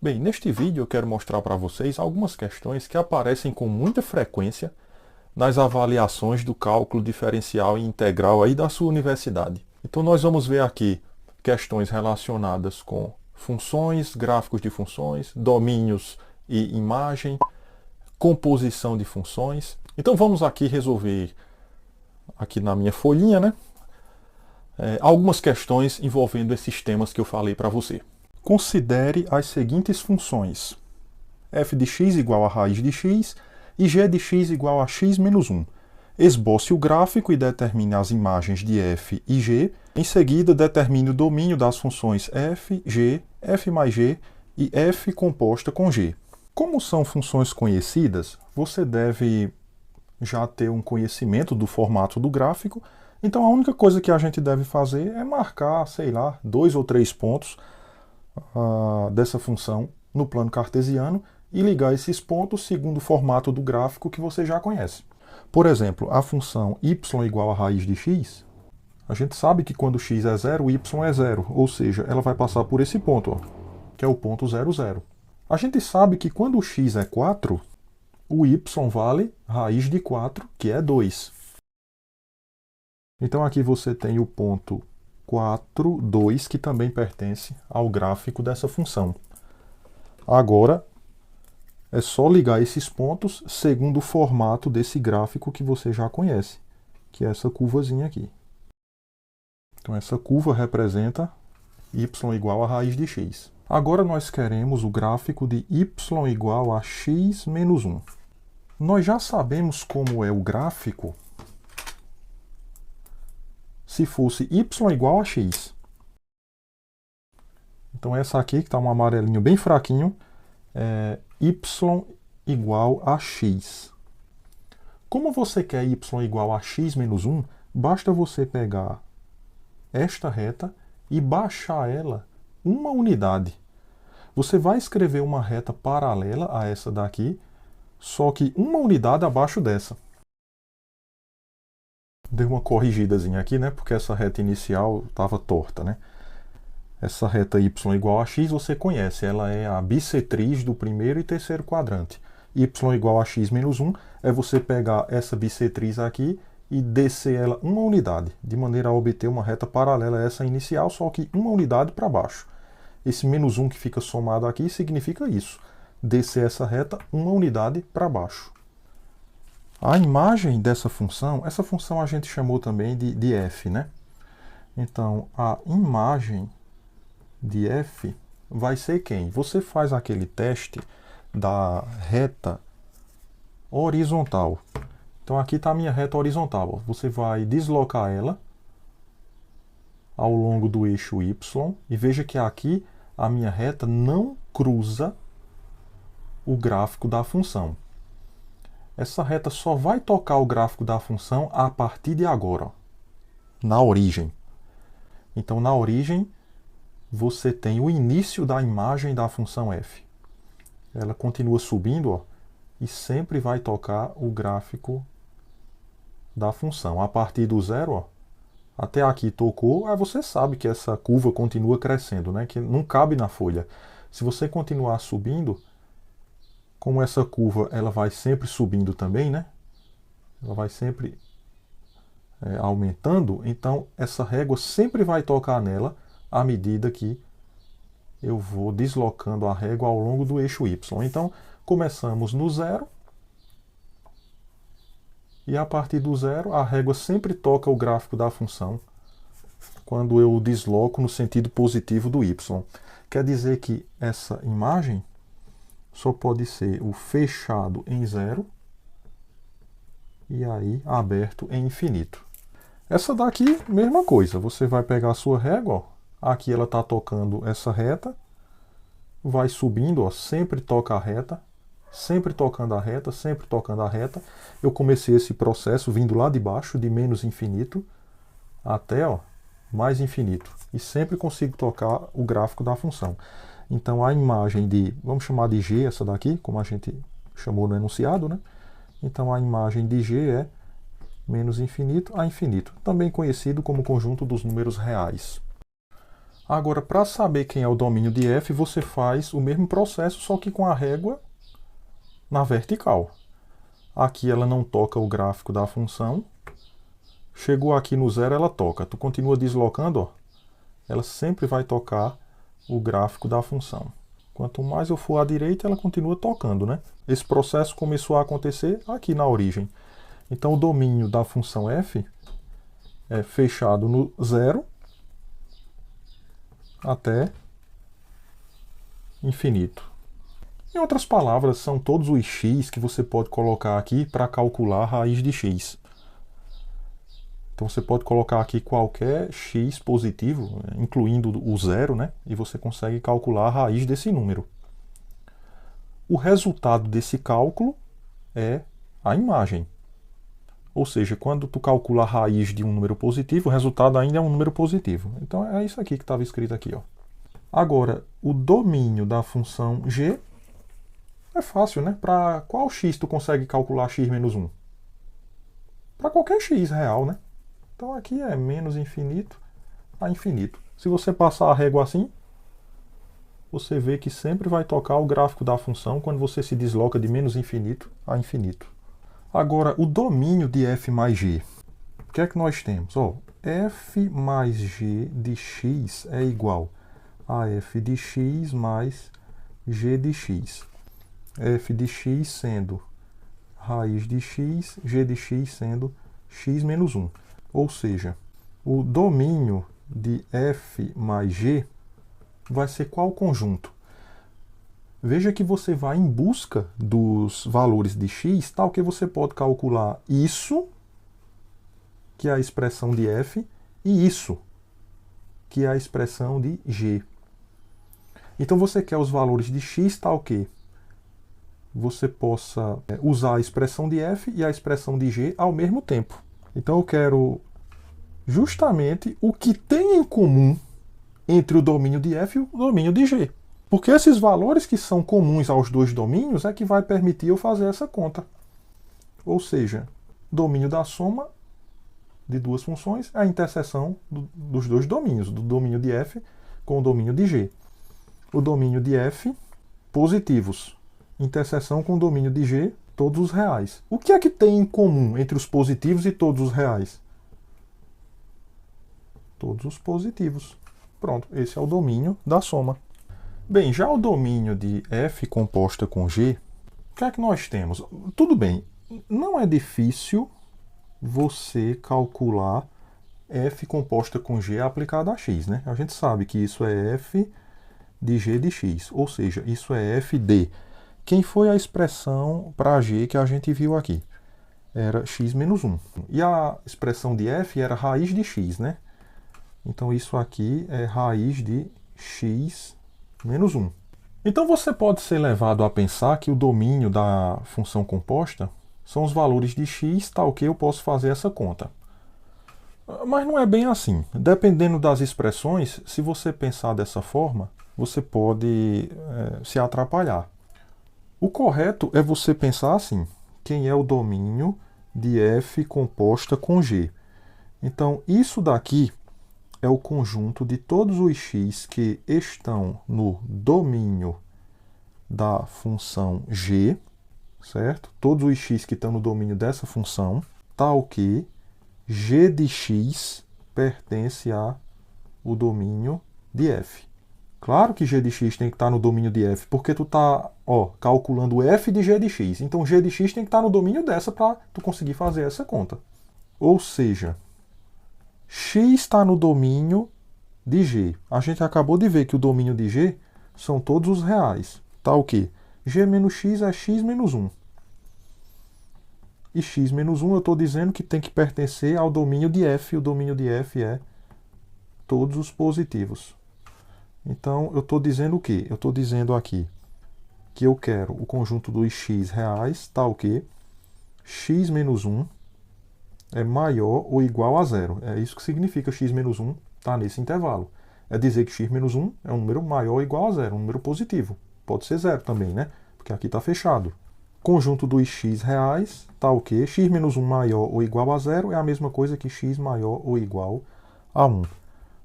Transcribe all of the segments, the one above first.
Bem, neste vídeo eu quero mostrar para vocês algumas questões que aparecem com muita frequência nas avaliações do cálculo diferencial e integral aí da sua universidade. Então nós vamos ver aqui questões relacionadas com funções, gráficos de funções, domínios e imagem, composição de funções. Então vamos aqui resolver, aqui na minha folhinha, né? Algumas questões envolvendo esses temas que eu falei para você. Considere as seguintes funções: f de x igual a raiz de x e g de x igual a x menos 1. Esboce o gráfico e determine as imagens de f e g. Em seguida, determine o domínio das funções f, g, f mais g e f composta com g. Como são funções conhecidas, você deve já ter um conhecimento do formato do gráfico. Então a única coisa que a gente deve fazer é marcar, sei lá, 2 ou 3 pontos dessa função no plano cartesiano e ligar esses pontos segundo o formato do gráfico que você já conhece. Por exemplo, a função y igual a raiz de x, a gente sabe que quando x é 0, y é 0, ou seja, ela vai passar por esse ponto, ó, que é o ponto 0, 0. A gente sabe que quando x é 4, o y vale raiz de 4, que é 2. Então aqui você tem o ponto 4, 2, que também pertence ao gráfico dessa função. Agora, é só ligar esses pontos segundo o formato desse gráfico que você já conhece, que é essa curvazinha aqui. Então essa curva representa y igual a raiz de x. Agora nós queremos o gráfico de y igual a x menos 1. Nós já sabemos como é o gráfico se fosse y igual a x. Então essa aqui, que está um amarelinho bem fraquinho, é y igual a x. Como você quer y igual a x menos 1, basta você pegar esta reta e baixar ela uma unidade. Você vai escrever uma reta paralela a essa daqui, só que uma unidade abaixo dessa. Deu uma corrigidazinha aqui, né? Porque essa reta inicial estava torta, né? Essa reta y igual a x você conhece, ela é a bissetriz do primeiro e terceiro quadrante. Y igual a x menos 1 é você pegar essa bissetriz aqui e descer ela uma unidade, de maneira a obter uma reta paralela a essa inicial, só que uma unidade para baixo. Esse menos 1 que fica somado aqui significa isso, descer essa reta uma unidade para baixo. A imagem dessa função, essa função a gente chamou também de f, né? Então, a imagem de f vai ser quem? Você faz aquele teste da reta horizontal. Então, aqui está a minha reta horizontal. Você vai deslocar ela ao longo do eixo y e veja que aqui a minha reta não cruza o gráfico da função. Essa reta só vai tocar o gráfico da função a partir de agora, ó, na origem. Então, na origem, você tem o início da imagem da função f. Ela continua subindo, ó, e sempre vai tocar o gráfico da função. A partir do zero, ó, até aqui tocou, aí você sabe que essa curva continua crescendo, né, que não cabe na folha. Se você continuar subindo, como essa curva ela vai sempre subindo também, né? Ela vai sempre aumentando, então essa régua sempre vai tocar nela à medida que eu vou deslocando a régua ao longo do eixo y. Então começamos no zero e a partir do zero a régua sempre toca o gráfico da função quando eu desloco no sentido positivo do y. Quer dizer que essa imagem só pode ser o fechado em zero e aí aberto em infinito. Essa daqui, mesma coisa. Você vai pegar a sua régua, ó, aqui ela está tocando essa reta, vai subindo, ó, sempre toca a reta, sempre tocando a reta, sempre tocando a reta. Eu comecei esse processo vindo lá de baixo, de menos infinito, até ó, mais infinito. E sempre consigo tocar o gráfico da função. Então a imagem de, vamos chamar de g essa daqui, como a gente chamou no enunciado, né? Então a imagem de g é menos infinito a infinito, também conhecido como conjunto dos números reais. Agora, para saber quem é o domínio de f, você faz o mesmo processo, só que com a régua na vertical. Aqui ela não toca o gráfico da função. Chegou aqui no zero, ela toca. Tu continua deslocando, ó, ela sempre vai tocar o gráfico da função. Quanto mais eu for à direita, ela continua tocando, né? Esse processo começou a acontecer aqui na origem. Então, o domínio da função f é fechado no zero até infinito. Em outras palavras, são todos os x que você pode colocar aqui para calcular a raiz de x. Então você pode colocar aqui qualquer x positivo, incluindo o zero, né? E você consegue calcular a raiz desse número. O resultado desse cálculo é a imagem. Ou seja, quando tu calcula a raiz de um número positivo, o resultado ainda é um número positivo. Então é isso aqui que estava escrito aqui, ó. Agora, o domínio da função g é fácil, né? Para qual x tu consegue calcular x menos 1? Para qualquer x real, né? Então aqui é menos infinito a infinito. Se você passar a régua assim, você vê que sempre vai tocar o gráfico da função quando você se desloca de menos infinito a infinito. Agora, o domínio de f mais g. O que é que nós temos? Ó, f mais g de x é igual a f de x mais g de x. F de x sendo raiz de x, g de x sendo x menos 1. Ou seja, o domínio de f mais g vai ser qual conjunto? Veja que você vai em busca dos valores de x, tal que você pode calcular isso, que é a expressão de f, e isso, que é a expressão de g. Então você quer os valores de x, tal que você possa usar a expressão de f e a expressão de g ao mesmo tempo. Então eu quero justamente o que tem em comum entre o domínio de f e o domínio de g. Porque esses valores que são comuns aos dois domínios é que vai permitir eu fazer essa conta. Ou seja, domínio da soma de duas funções é a interseção dos dois domínios, do domínio de f com o domínio de g. O domínio de f, positivos. Interseção com o domínio de g, todos os reais. O que é que tem em comum entre os positivos e todos os reais? Todos os positivos. Pronto, esse é o domínio da soma. Bem, já o domínio de f composta com g, o que é que nós temos? Tudo bem, não é difícil você calcular f composta com g aplicada a x, né? A gente sabe que isso é f de g de x, ou seja, isso é f de... Quem foi a expressão para g que a gente viu aqui? Era x menos 1. E a expressão de f era raiz de x, né? Então isso aqui é raiz de x menos 1. Então você pode ser levado a pensar que o domínio da função composta são os valores de x, tal que eu posso fazer essa conta. Mas não é bem assim. Dependendo das expressões, se você pensar dessa forma, você pode se atrapalhar. O correto é você pensar assim: quem é o domínio de f composta com g? Então, isso daqui é o conjunto de todos os x que estão no domínio da função g, certo? Todos os x que estão no domínio dessa função, tal que g de x pertence ao domínio de f. Claro que g de x tem que estar no domínio de f, porque tu está calculando f de g de x. Então g de x tem que estar no domínio dessa para tu conseguir fazer essa conta. Ou seja, x está no domínio de g. A gente acabou de ver que o domínio de g são todos os reais. Tá o quê? G menos x é x menos 1. E x menos 1 eu estou dizendo que tem que pertencer ao domínio de f. O domínio de f é todos os positivos. Então, eu estou dizendo o quê? Eu estou dizendo aqui que eu quero o conjunto dos x reais, tal que x menos 1 é maior ou igual a zero. É isso que significa x menos 1 está nesse intervalo. É dizer que x menos 1 é um número maior ou igual a zero, um número positivo. Pode ser zero também, né? Porque aqui está fechado. Conjunto dos x reais, tal que x menos 1 maior ou igual a zero é a mesma coisa que x maior ou igual a 1.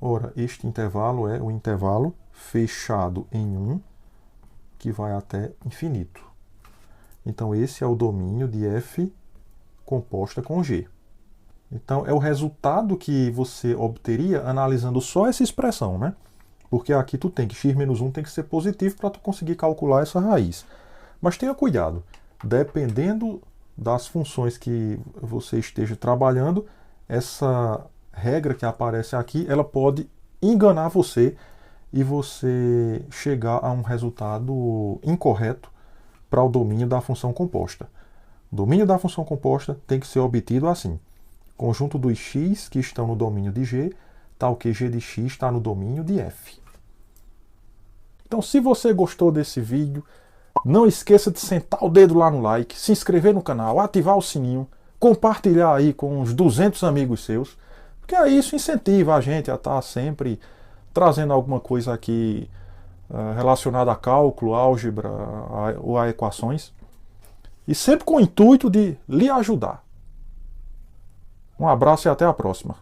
Ora, este intervalo é o intervalo fechado em 1, que vai até infinito. Então, esse é o domínio de f composta com g. Então, é o resultado que você obteria analisando só essa expressão, né? Porque aqui tu tem que x-1 tem que ser positivo para tu conseguir calcular essa raiz. Mas tenha cuidado, dependendo das funções que você esteja trabalhando, essa regra que aparece aqui, ela pode enganar você e você chegar a um resultado incorreto para o domínio da função composta. O domínio da função composta tem que ser obtido assim: conjunto dos x que estão no domínio de g, tal que g de x está no domínio de f. Então, se você gostou desse vídeo, não esqueça de sentar o dedo lá no like, se inscrever no canal, ativar o sininho, compartilhar aí com uns 200 amigos seus, porque aí isso incentiva a gente a estar sempre trazendo alguma coisa aqui relacionada a cálculo, álgebra ou a equações, e sempre com o intuito de lhe ajudar. Um abraço e até a próxima.